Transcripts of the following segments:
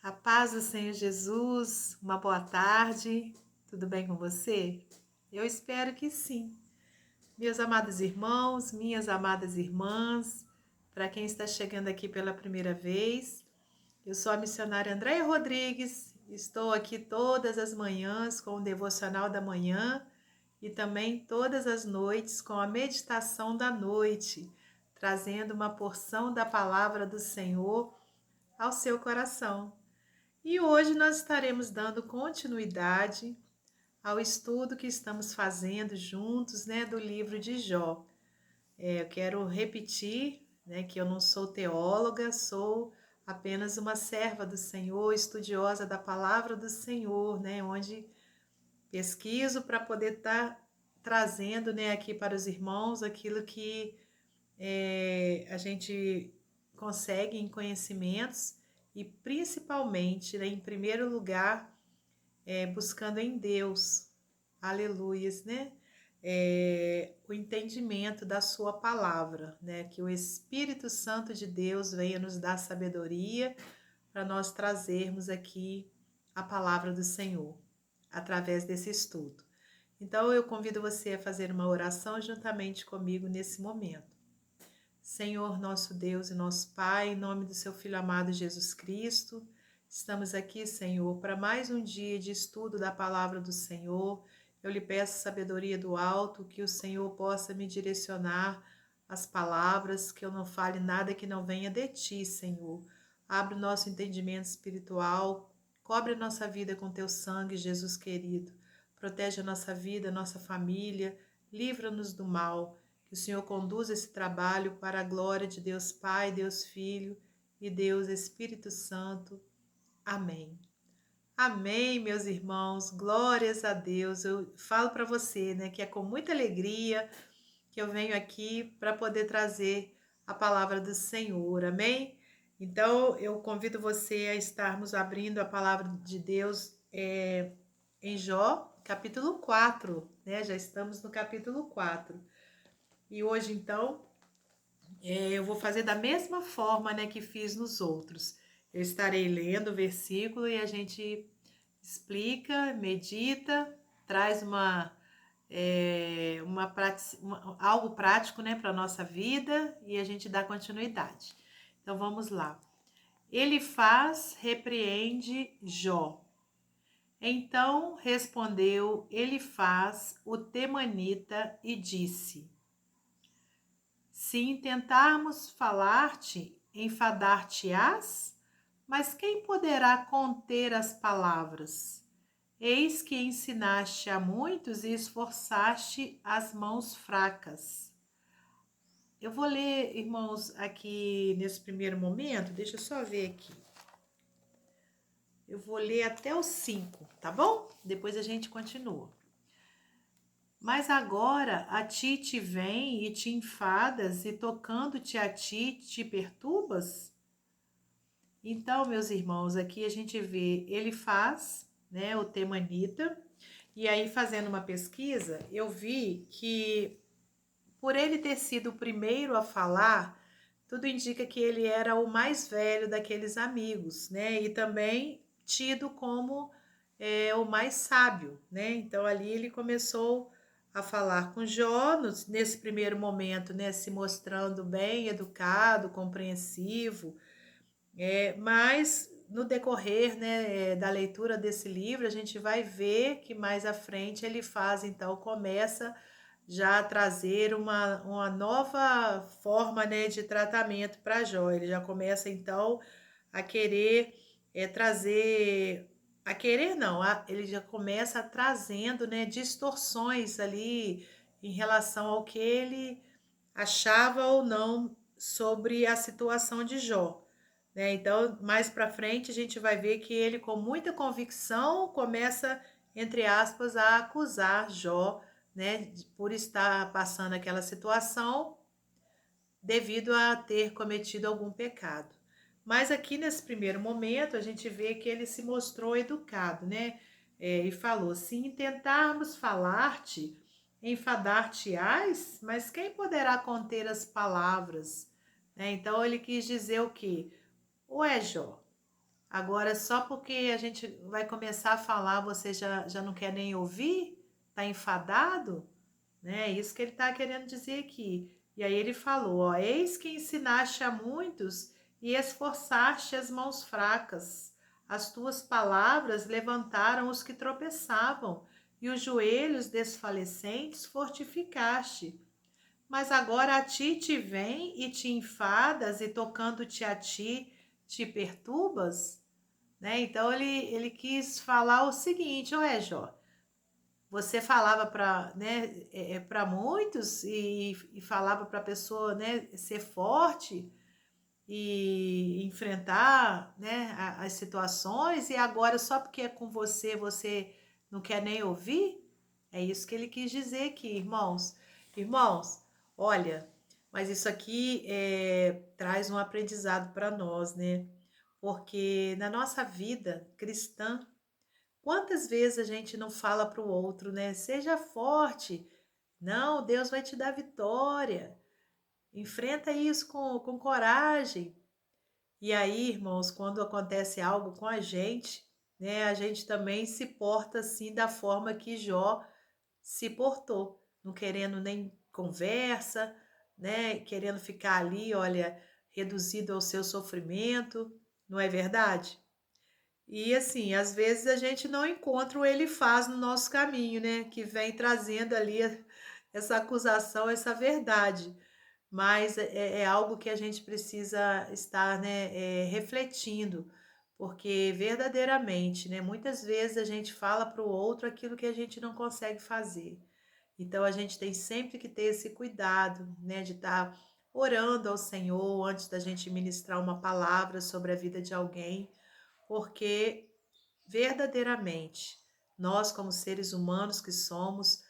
A paz do Senhor Jesus, uma boa tarde, tudo bem com você? Eu espero que sim. Meus amados irmãos, minhas amadas irmãs, para quem está chegando aqui pela primeira vez, eu sou a missionária Andréia Rodrigues, estou aqui todas as manhãs com o Devocional da Manhã e também todas as noites com a Meditação da Noite, trazendo uma porção da Palavra do Senhor ao seu coração. E hoje nós estaremos dando continuidade ao estudo que estamos fazendo juntos, do livro de Jó. Eu quero repetir, que eu não sou teóloga, sou apenas uma serva do Senhor, estudiosa da palavra do Senhor, onde pesquiso para poder estar trazendo, aqui para os irmãos aquilo que a gente consegue em conhecimentos e principalmente, em primeiro lugar, buscando em Deus, aleluias, o entendimento da sua palavra, que o Espírito Santo de Deus venha nos dar sabedoria para nós trazermos aqui a palavra do Senhor, através desse estudo. Então eu convido você a fazer uma oração juntamente comigo nesse momento. Senhor, nosso Deus e nosso Pai, em nome do seu Filho amado Jesus Cristo, estamos aqui, Senhor, para mais um dia de estudo da palavra do Senhor. Eu lhe peço sabedoria do alto, que o Senhor possa me direcionar as palavras, que eu não fale nada que não venha de ti, Senhor. Abre o nosso entendimento espiritual, cobre a nossa vida com teu sangue, Jesus querido. Protege a nossa vida, a nossa família, livra-nos do mal. Que o Senhor conduza esse trabalho para a glória de Deus Pai, Deus Filho e Deus Espírito Santo. Amém. Amém, meus irmãos. Glórias a Deus. Eu falo para você, que é com muita alegria que eu venho aqui para poder trazer a palavra do Senhor. Amém? Então, eu convido você a estarmos abrindo a palavra de Deus em Jó, capítulo 4, Já estamos no capítulo 4. E hoje, então, eu vou fazer da mesma forma, que fiz nos outros. Eu estarei lendo o versículo e a gente explica, medita, traz algo prático, para a nossa vida e a gente dá continuidade. Então, vamos lá. Elifaz repreende Jó. Então respondeu Elifaz, o temanita, e disse: se intentarmos falar-te, enfadar-te-ás? Mas quem poderá conter as palavras? Eis que ensinaste a muitos e esforçaste as mãos fracas. Eu vou ler, irmãos, aqui nesse primeiro momento, deixa eu só ver aqui. Eu vou ler até o 5, tá bom? Depois a gente continua. Mas agora a ti te vem e te enfadas, e tocando-te a ti te perturbas? Então, meus irmãos, aqui a gente vê Elifaz, o temanita, e aí fazendo uma pesquisa, eu vi que por ele ter sido o primeiro a falar, tudo indica que ele era o mais velho daqueles amigos, e também tido como o mais sábio, Então ali ele começou a falar com Jó, nesse primeiro momento, se mostrando bem educado, compreensivo, mas no decorrer, da leitura desse livro, a gente vai ver que mais à frente ele faz, então, começa já a trazer uma nova forma, de tratamento para Jó. Ele já começa, então, a querer trazer... A querer não, ele já começa trazendo, distorções ali em relação ao que ele achava ou não sobre a situação de Jó. Então, mais para frente, a gente vai ver que ele, com muita convicção, começa, entre aspas, a acusar Jó, por estar passando aquela situação devido a ter cometido algum pecado. Mas aqui nesse primeiro momento, a gente vê que ele se mostrou educado, e falou: se intentarmos falar-te, enfadar-te-ás, mas quem poderá conter as palavras? Então ele quis dizer o quê? Ué, Jó, Agora, só porque a gente vai começar a falar, você já não quer nem ouvir? Tá enfadado? Né? É isso que ele está querendo dizer aqui. E aí ele falou, ó, eis que ensinaste a muitos e esforçaste as mãos fracas. As tuas palavras levantaram os que tropeçavam, e os joelhos desfalecentes fortificaste. Mas agora a ti te vem e te enfadas, e tocando-te a ti, te perturbas? Né? Então ele quis falar o seguinte, ó, Jó, você falava para, né, para muitos e falava para a pessoa, né, ser forte e enfrentar, né, as situações, e agora só porque é com você, você não quer nem ouvir? É isso que ele quis dizer aqui, irmãos. Irmãos, olha, mas isso aqui traz um aprendizado para nós, né? Porque na nossa vida cristã, quantas vezes a gente não fala para o outro, né? Seja forte. Não, Deus vai te dar vitória. Enfrenta isso com coragem. E aí, irmãos, quando acontece algo com a gente, né? A gente também se porta assim da forma que Jó se portou, não querendo nem conversa, né? Querendo ficar ali, olha, reduzido ao seu sofrimento, não é verdade? E assim, às vezes a gente não encontra o ele faz no nosso caminho, né? Que vem trazendo ali essa acusação, essa verdade. Mas é algo que a gente precisa estar, né, refletindo, porque verdadeiramente, né, muitas vezes a gente fala para o outro aquilo que a gente não consegue fazer. Então a gente tem sempre que ter esse cuidado, né, de estar orando ao Senhor antes da gente ministrar uma palavra sobre a vida de alguém, porque verdadeiramente nós, como seres humanos que somos,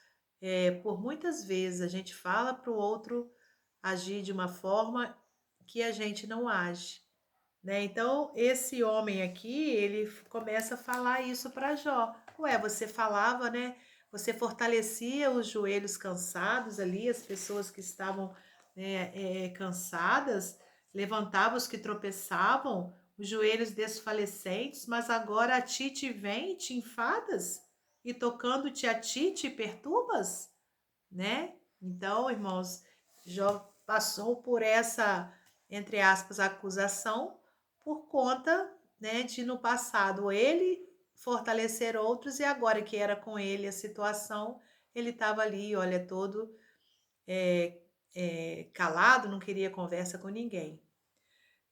por muitas vezes a gente fala para o outro agir de uma forma que a gente não age, né? Então, esse homem aqui, ele começa a falar isso para Jó. Ué, você falava, né? Você fortalecia os joelhos cansados ali, as pessoas que estavam, né, cansadas, levantava os que tropeçavam, os joelhos desfalecentes, mas agora a ti te vem, te enfadas, e tocando-te a ti te perturbas, né? Então, irmãos, Jó passou por essa, entre aspas, acusação por conta, né, de no passado ele fortalecer outros e agora que era com ele a situação, ele estava ali, olha, todo calado, não queria conversa com ninguém.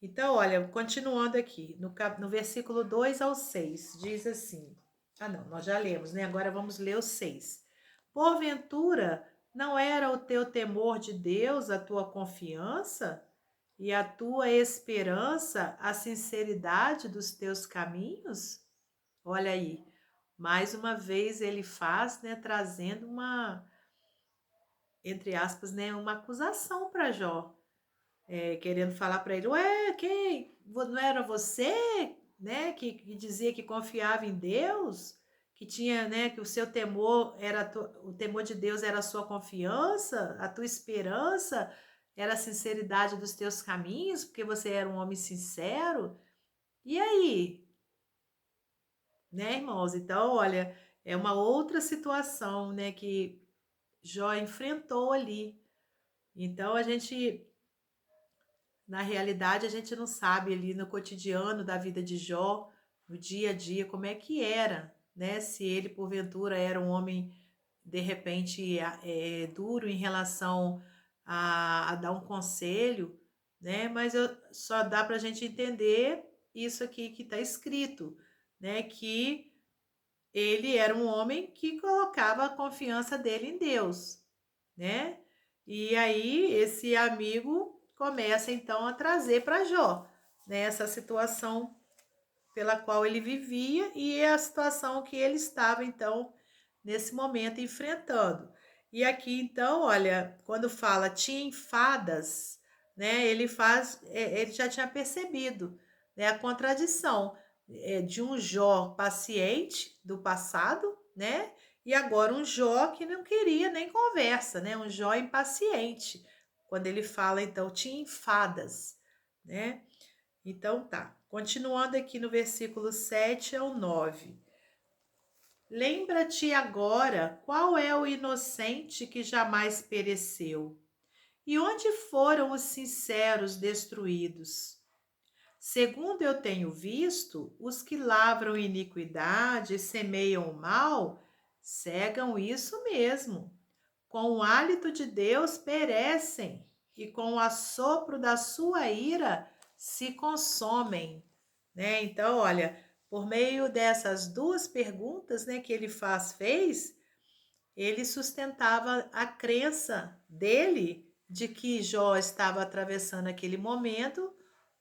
Então, olha, continuando aqui, no versículo 2 ao 6, diz assim: ah, não, nós já lemos, né? Agora vamos ler o 6. Porventura, não era o teu temor de Deus a tua confiança e a tua esperança a sinceridade dos teus caminhos? Olha aí, mais uma vez ele faz, né, trazendo uma, entre aspas, né, uma acusação para Jó. Querendo falar para ele, ué, quem? Não era você, né, que dizia que confiava em Deus, que tinha, né, que o seu temor era o temor de Deus era a sua confiança, a tua esperança era a sinceridade dos teus caminhos, porque você era um homem sincero. E aí, né, irmãos? Então, olha, é uma outra situação, né, que Jó enfrentou ali. Então, a gente na realidade, a gente não sabe ali no cotidiano da vida de Jó, no dia a dia, como é que era, né? Se ele, porventura, era um homem, de repente, duro em relação a dar um conselho, né? Mas só dá para a gente entender isso aqui que está escrito, né? Que ele era um homem que colocava a confiança dele em Deus, né? E aí esse amigo começa então a trazer para Jó, né, essa situação pela qual ele vivia e a situação que ele estava então nesse momento enfrentando. E aqui então, olha, quando fala te enfadas, né, ele já tinha percebido, né, a contradição de um Jó paciente do passado, né, e agora um Jó que não queria nem conversa, né, um Jó impaciente. Quando ele fala então te enfadas, né? Então tá. Continuando aqui no versículo 7 ao 9. Lembra-te agora qual é o inocente que jamais pereceu, e onde foram os sinceros destruídos. Segundo eu tenho visto, os que lavram iniquidade e semeiam o mal, cegam isso mesmo. Com o hálito de Deus perecem, e com o assopro da sua ira se consomem. Né? Então, olha, por meio dessas duas perguntas, né, que ele fez, ele sustentava a crença dele de que Jó estava atravessando aquele momento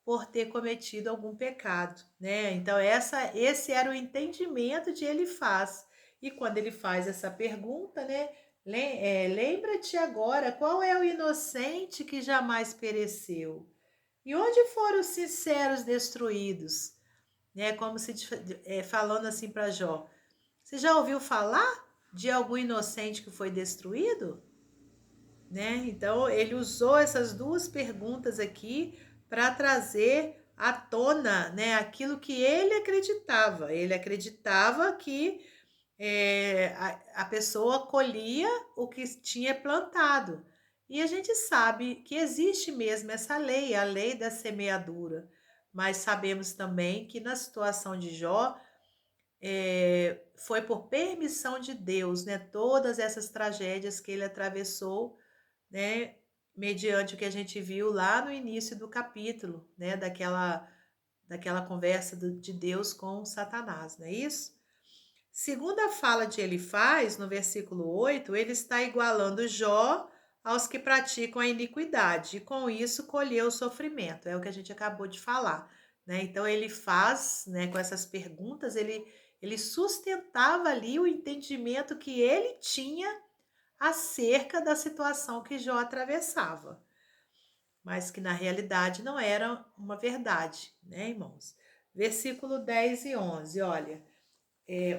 por ter cometido algum pecado, né? Então esse era o entendimento de Elifaz. E quando ele faz essa pergunta, né? Lembra-te agora qual é o inocente que jamais pereceu? E onde foram os sinceros destruídos? Né? Como se falando assim para Jó. Você já ouviu falar de algum inocente que foi destruído? Né? Então ele usou essas duas perguntas aqui para trazer à tona, né, aquilo que ele acreditava. Ele acreditava que a pessoa colhia o que tinha plantado. E a gente sabe que existe mesmo essa lei, a lei da semeadura. Mas sabemos também que na situação de Jó, foi por permissão de Deus, né? Todas essas tragédias que ele atravessou, né? Mediante o que a gente viu lá no início do capítulo, né? Daquela conversa de Deus com Satanás, não é isso? Segundo a fala de Elifaz, no versículo 8, ele está igualando Jó aos que praticam a iniquidade, e com isso colheu o sofrimento, é o que a gente acabou de falar. Né? Então ele faz, né, com essas perguntas, ele sustentava ali o entendimento que ele tinha acerca da situação que Jó atravessava, mas que na realidade não era uma verdade, né, irmãos? Versículo 10 e 11, olha.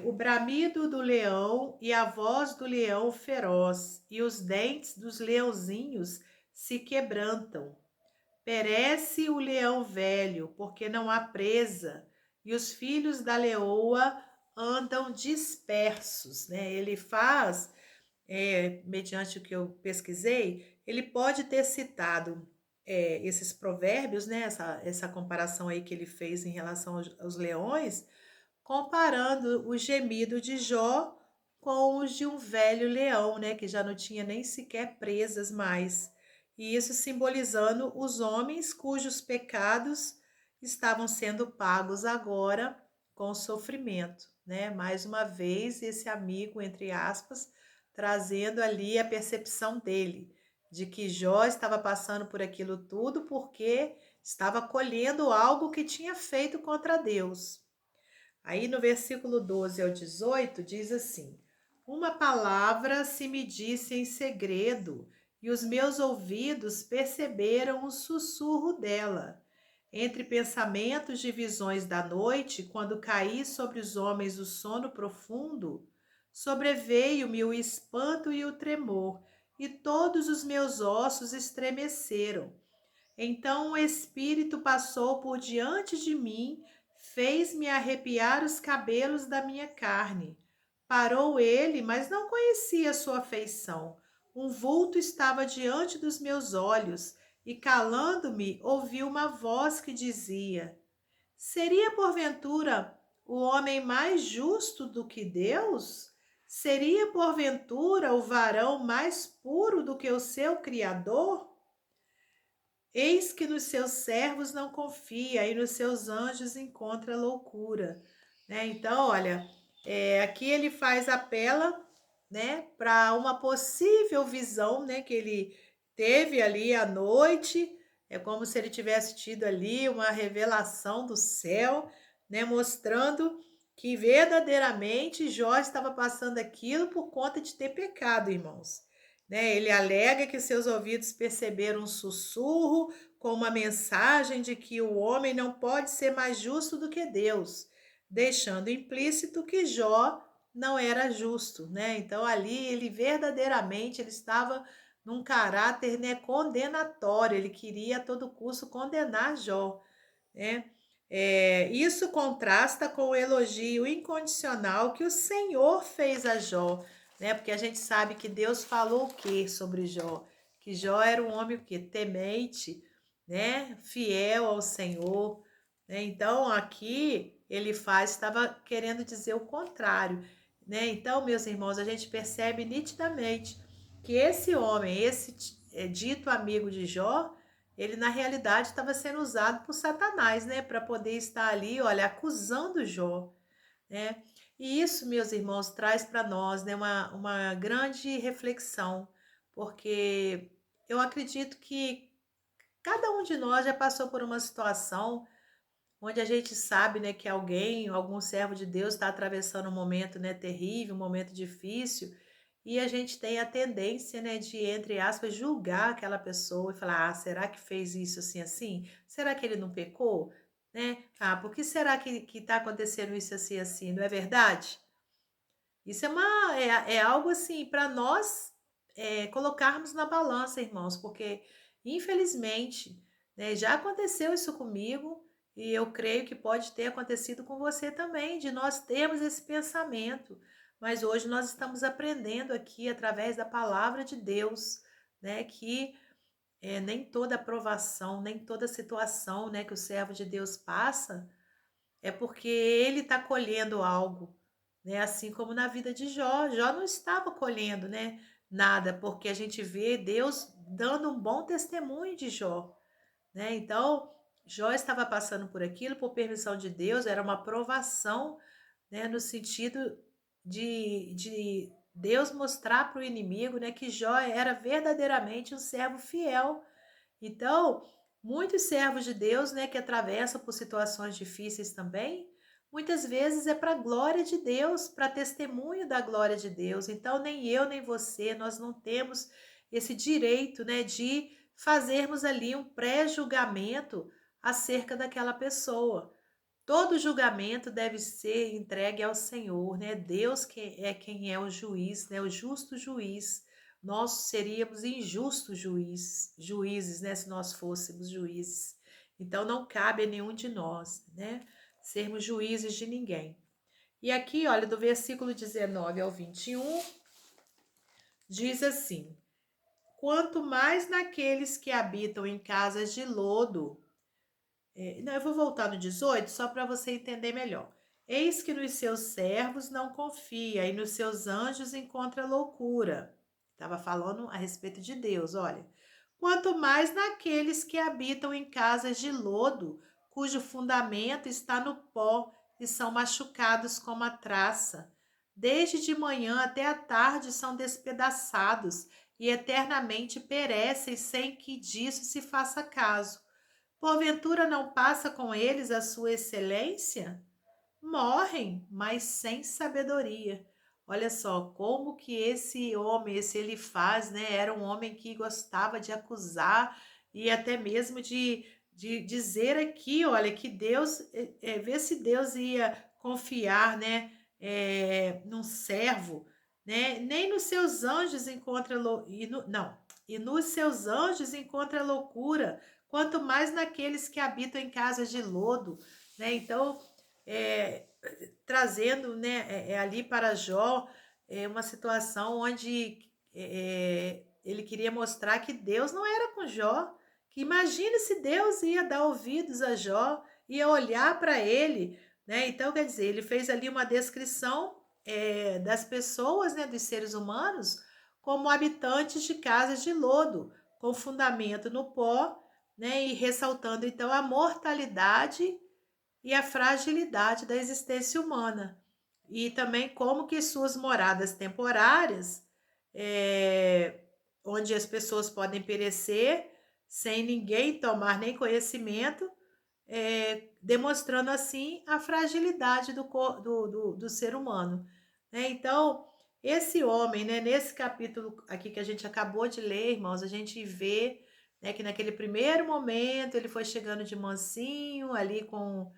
O bramido do leão e a voz do leão feroz, e os dentes dos leãozinhos se quebrantam. Perece o leão velho, porque não há presa, e os filhos da leoa andam dispersos. Né? Ele faz, mediante o que eu pesquisei, ele pode ter citado esses provérbios, né? essa comparação aí que ele fez em relação aos leões, comparando o gemido de Jó com os de um velho leão, né, que já não tinha nem sequer presas mais. E isso simbolizando os homens cujos pecados estavam sendo pagos agora com sofrimento, né? Mais uma vez, esse amigo, entre aspas, trazendo ali a percepção dele de que Jó estava passando por aquilo tudo porque estava colhendo algo que tinha feito contra Deus. Aí no versículo 12 ao 18 diz assim: Uma palavra se me disse em segredo, e os meus ouvidos perceberam o sussurro dela. Entre pensamentos de visões da noite, quando caí sobre os homens o sono profundo, sobreveio-me o espanto e o tremor, e todos os meus ossos estremeceram. Então o Espírito passou por diante de mim, fez-me arrepiar os cabelos da minha carne. Parou ele, mas não conhecia sua feição. Um vulto estava diante dos meus olhos, e calando-me, ouvi uma voz que dizia: Seria porventura o homem mais justo do que Deus? Seria porventura o varão mais puro do que o seu Criador? Eis que nos seus servos não confia e nos seus anjos encontra loucura. Né? Então, olha, aqui ele apela, né, para uma possível visão, né, que ele teve ali à noite. É como se ele tivesse tido ali uma revelação do céu, né, mostrando que verdadeiramente Jó estava passando aquilo por conta de ter pecado, irmãos. Né? Ele alega que seus ouvidos perceberam um sussurro com uma mensagem de que o homem não pode ser mais justo do que Deus, deixando implícito que Jó não era justo, né? Então ali ele verdadeiramente ele estava num caráter, né, condenatório, ele queria a todo custo condenar Jó, né? Isso contrasta com o elogio incondicional que o Senhor fez a Jó, né? Porque a gente sabe que Deus falou o que sobre Jó? Que Jó era um homem o quê? Temente, né? Fiel ao Senhor, né? Então aqui estava querendo dizer o contrário, né? Então, meus irmãos, a gente percebe nitidamente que esse homem, dito amigo de Jó, ele na realidade estava sendo usado por Satanás, né, para poder estar ali, olha, acusando Jó, né? E isso, meus irmãos, traz para nós, né, uma grande reflexão, porque eu acredito que cada um de nós já passou por uma situação onde a gente sabe, né, que algum servo de Deus está atravessando um momento, né, terrível, um momento difícil, e a gente tem a tendência, né, de, entre aspas, julgar aquela pessoa e falar, será que fez isso assim, assim? Será que ele não pecou? Né? Por que será que está acontecendo isso assim, assim? Não é verdade? Isso é algo assim, para nós colocarmos na balança, irmãos, porque infelizmente, né, já aconteceu isso comigo e eu creio que pode ter acontecido com você também, de nós termos esse pensamento. Mas hoje nós estamos aprendendo aqui através da palavra de Deus, né, que nem toda aprovação, nem toda situação, né, que o servo de Deus passa é porque ele está colhendo algo, né? Assim como na vida de Jó. Jó não estava colhendo, né, nada, porque a gente vê Deus dando um bom testemunho de Jó, né? Então, Jó estava passando por aquilo por permissão de Deus, era uma provação, né, no sentido de Deus mostrar para o inimigo, né, que Jó era verdadeiramente um servo fiel. Então, muitos servos de Deus, né, que atravessam por situações difíceis também, muitas vezes é para a glória de Deus, para testemunho da glória de Deus. Então, nem eu nem você, nós não temos esse direito, né, de fazermos ali um pré-julgamento acerca daquela pessoa. Todo julgamento deve ser entregue ao Senhor, né? Deus que é quem é o juiz, né? O justo juiz. Nós seríamos injustos juízes, né? Se nós fôssemos juízes. Então não cabe a nenhum de nós, né? Sermos juízes de ninguém. E aqui, olha, do versículo 19 ao 21, diz assim: quanto mais naqueles que habitam em casas de lodo. Não, eu vou voltar no 18 só para você entender melhor. Eis que nos seus servos não confia e nos seus anjos encontra loucura. Estava falando a respeito de Deus, olha. Quanto mais naqueles que habitam em casas de lodo, cujo fundamento está no pó e são machucados como a traça. Desde de manhã até a tarde são despedaçados e eternamente perecem sem que disso se faça caso. Porventura não passa com eles a sua excelência? Morrem, mas sem sabedoria. Olha só como que esse homem, esse Elifaz, né, era um homem que gostava de acusar e até mesmo de dizer aqui, olha, que Deus, ver se Deus ia confiar, né, num servo, né, nem nos seus anjos encontra, não, e nos seus anjos encontra loucura, quanto mais naqueles que habitam em casas de lodo, né, então, é, trazendo, né, ali para Jó uma situação onde ele queria mostrar que Deus não era com Jó, que imagine se Deus ia dar ouvidos a Jó, ia olhar para ele, né? Então, quer dizer, ele fez ali uma descrição das pessoas, né, dos seres humanos, como habitantes de casas de lodo, com fundamento no pó, né, e ressaltando então a mortalidade e a fragilidade da existência humana. E também como que suas moradas temporárias, onde as pessoas podem perecer sem ninguém tomar nem conhecimento, demonstrando assim a fragilidade do ser humano. Né? Então, esse homem, né, nesse capítulo aqui que a gente acabou de ler, irmãos, a gente vê, né, que naquele primeiro momento ele foi chegando de mansinho, ali com,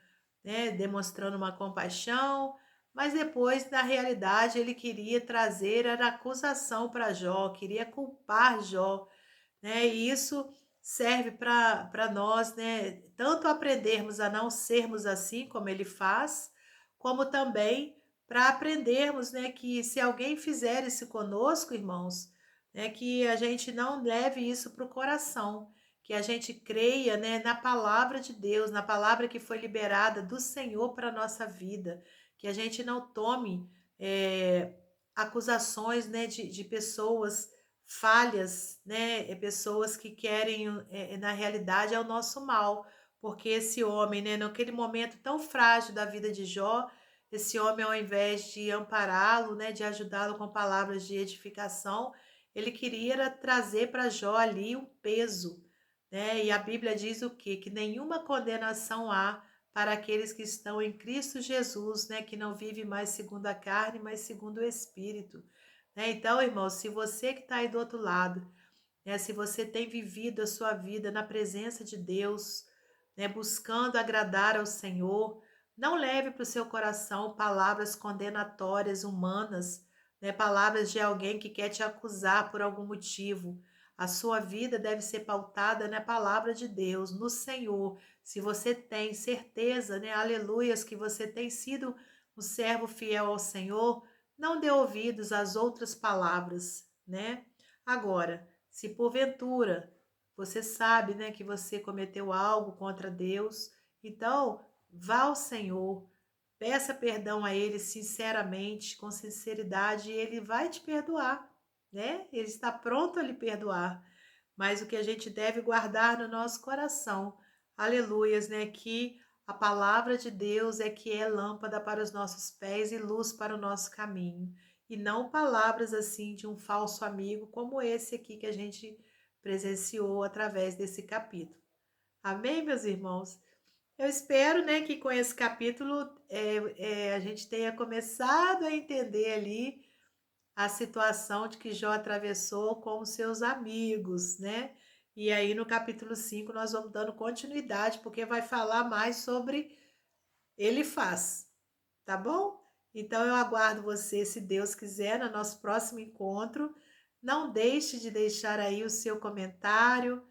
né, demonstrando uma compaixão, mas depois, na realidade, ele queria trazer a acusação para Jó, queria culpar Jó, né? E isso serve para nós, né, tanto aprendermos a não sermos assim como ele faz, como também para aprendermos, né, que se alguém fizer isso conosco, irmãos, né, que a gente não leve isso para o coração, que a gente creia, né, na palavra de Deus, na palavra que foi liberada do Senhor para a nossa vida, que a gente não tome acusações, né, de pessoas falhas, né, pessoas que querem, na realidade, é o nosso mal, porque esse homem, né, naquele momento tão frágil da vida de Jó, esse homem, ao invés de ampará-lo, né, de ajudá-lo com palavras de edificação, ele queria era trazer para Jó ali um peso, né, e a Bíblia diz o quê? Que nenhuma condenação há para aqueles que estão em Cristo Jesus, né, que não vive mais segundo a carne, mas segundo o Espírito. Né? Então, irmão, se você que está aí do outro lado, né, se você tem vivido a sua vida na presença de Deus, né, buscando agradar ao Senhor, não leve para o seu coração palavras condenatórias humanas, né, palavras de alguém que quer te acusar por algum motivo. A sua vida deve ser pautada na palavra de Deus, no Senhor. Se você tem certeza, né, aleluias, que você tem sido um servo fiel ao Senhor, não dê ouvidos às outras palavras, né? Agora, se porventura você sabe, né, que você cometeu algo contra Deus, então vá ao Senhor, peça perdão a Ele sinceramente, com sinceridade, e Ele vai te perdoar, né? Ele está pronto a lhe perdoar. Mas o que a gente deve guardar no nosso coração, aleluias, né? Que a palavra de Deus é que é lâmpada para os nossos pés e luz para o nosso caminho. E não palavras assim de um falso amigo, como esse aqui que a gente presenciou através desse capítulo. Amém, meus irmãos? Eu espero, né, que com esse capítulo a gente tenha começado a entender ali a situação de que Jó atravessou com os seus amigos, né? E aí no capítulo 5 nós vamos dando continuidade, porque vai falar mais sobre ele faz, tá bom? Então eu aguardo você, se Deus quiser, no nosso próximo encontro. Não deixe de deixar aí o seu comentário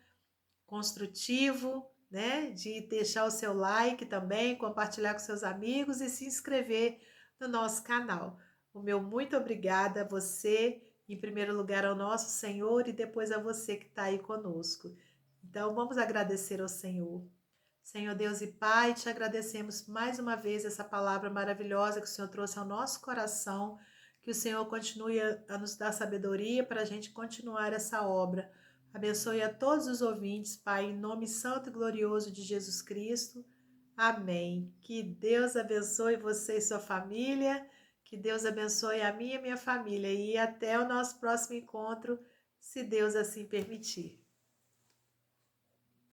construtivo, né? De deixar o seu like também, compartilhar com seus amigos e se inscrever no nosso canal. O meu muito obrigada a você, em primeiro lugar ao nosso Senhor e depois a você que está aí conosco. Então vamos agradecer ao Senhor. Senhor Deus e Pai, te agradecemos mais uma vez essa palavra maravilhosa que o Senhor trouxe ao nosso coração, que o Senhor continue a nos dar sabedoria para a gente continuar essa obra. Abençoe a todos os ouvintes, Pai, em nome santo e glorioso de Jesus Cristo. Amém. Que Deus abençoe você e sua família, que Deus abençoe a minha e minha família e até o nosso próximo encontro, se Deus assim permitir.